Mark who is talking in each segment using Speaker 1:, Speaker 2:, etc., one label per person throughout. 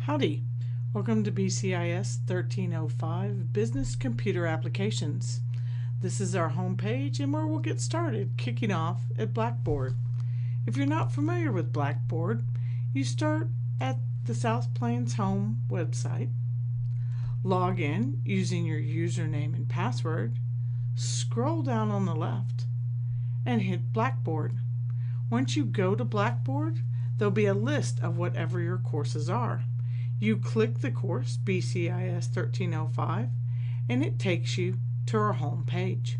Speaker 1: Howdy, welcome to BCIS 1305 Business Computer Applications. This is our home page and where we'll get started, kicking off at Blackboard. If you're not familiar with Blackboard, you start at the South Plains home website, log in using your username and password, scroll down on the left, and hit Blackboard. Once you go to Blackboard, there'll be a list of whatever your courses are. You click the course, BCIS 1305, and it takes you to our home page.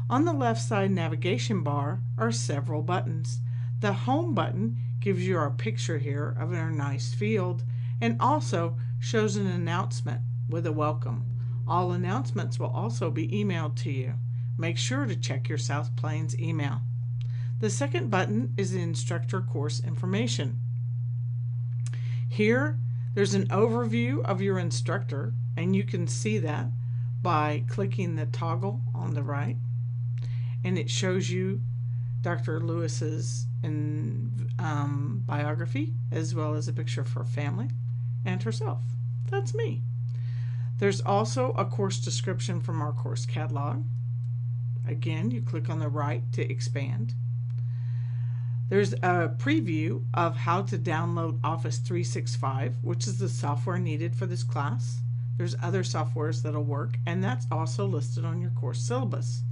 Speaker 1: On the left side navigation bar are several buttons. The home button gives you our picture here of our nice field and also shows an announcement with a welcome. All announcements will also be emailed to you. Make sure to check your South Plains email. The second button is the Instructor Course Information. Here, there's an overview of your instructor, and you can see that by clicking the toggle on the right. And it shows you Dr. Lewis's biography, as well as a picture of her family and herself. That's me. There's also a course description from our course catalog. Again, you click on the right to expand. There's a preview of how to download Office 365, which is the software needed for this class. There's other softwares that'll work, and that's also listed on your course syllabus.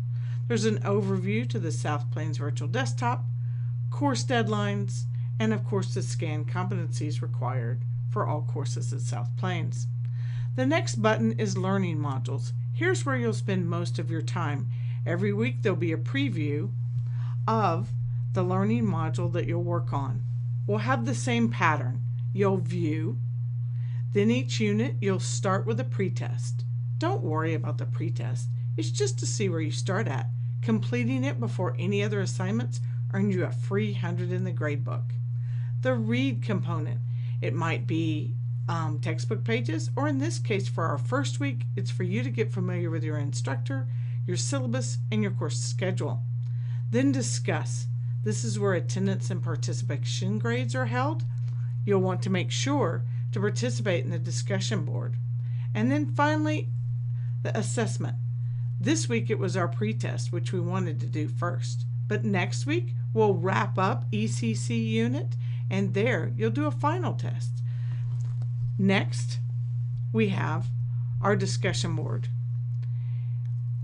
Speaker 1: There's an overview to the South Plains Virtual Desktop, course deadlines, and of course the scanned competencies required for all courses at South Plains. The next button is Learning Modules. Here's where you'll spend most of your time. Every week there'll be a preview of the learning module that you'll work on. We'll have the same pattern. You'll view, then each unit you'll start with a pretest. Don't worry about the pretest. It's just to see where you start at. Completing it before any other assignments earns you a free 100 in the gradebook. The read component. It might be textbook pages, or in this case for our first week, it's for you to get familiar with your instructor, your syllabus, and your course schedule. Then discuss. This is where attendance and participation grades are held. You'll want to make sure to participate in the discussion board. And then finally, the assessment. This week it was our pretest, which we wanted to do first. But next week we'll wrap up ECC unit, and there you'll do a final test. Next, we have our discussion board.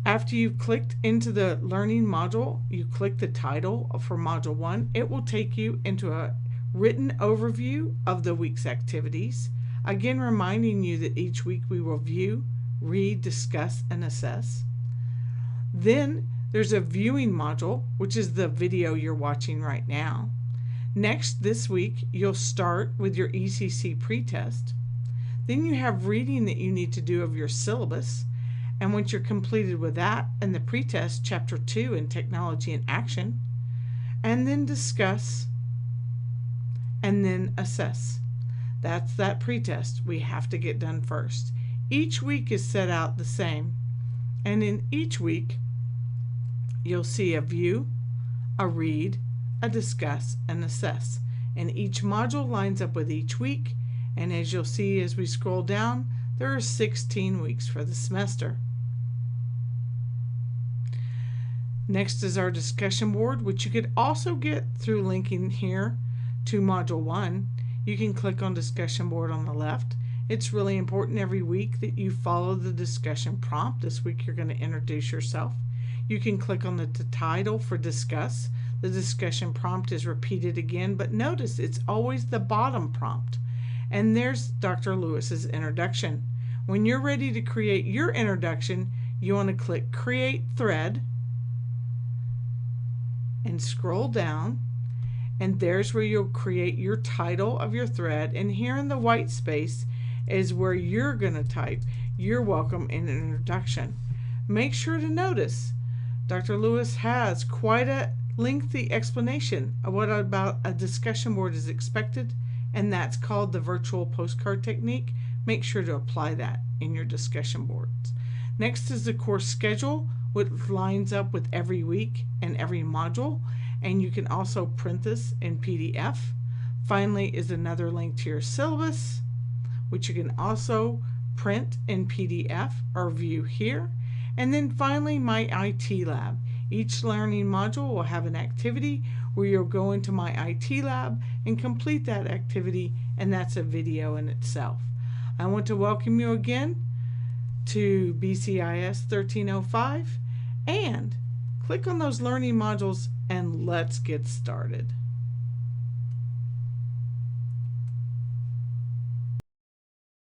Speaker 1: After you've clicked into the learning module, you click the title for Module 1. It will take you into a written overview of the week's activities. Again, reminding you that each week we will view, read, discuss, and assess. Then there's a viewing module, which is the video you're watching right now. Next, this week, you'll start with your ECC pretest. Then you have reading that you need to do of your syllabus. And once you're completed with that and the pretest, Chapter 2 in Technology in Action, and then discuss, and then assess. That's that pretest we have to get done first. Each week is set out the same, and in each week you'll see a view, a read, a discuss, and assess. And each module lines up with each week, and as you'll see as we scroll down, there are 16 weeks for the semester. Next is our discussion board, which you could also get through linking here to Module 1. You can click on discussion board on the left. It's really important every week that you follow the discussion prompt. This week you're going to introduce yourself. You can click on the title for discuss. The discussion prompt is repeated again, but notice it's always the bottom prompt. And there's Dr. Lewis's introduction. When you're ready to create your introduction, you want to click Create Thread and scroll down, and there's where you'll create your title of your thread, and here in the white space is where you're going to type your welcome and introduction. Make sure to notice Dr. Lewis has quite a lengthy explanation of what about a discussion board is expected, and that's called the virtual postcard technique. Make sure to apply that in your discussion boards. Next is the course schedule, which lines up with every week and every module, and you can also print this in PDF. Finally is another link to your syllabus, which you can also print in PDF or view here. And then finally, my IT lab. Each learning module will have an activity where you'll go into my IT lab and complete that activity, and that's a video in itself. I want to welcome you again to BCIS 1305, and click on those learning modules and let's get started.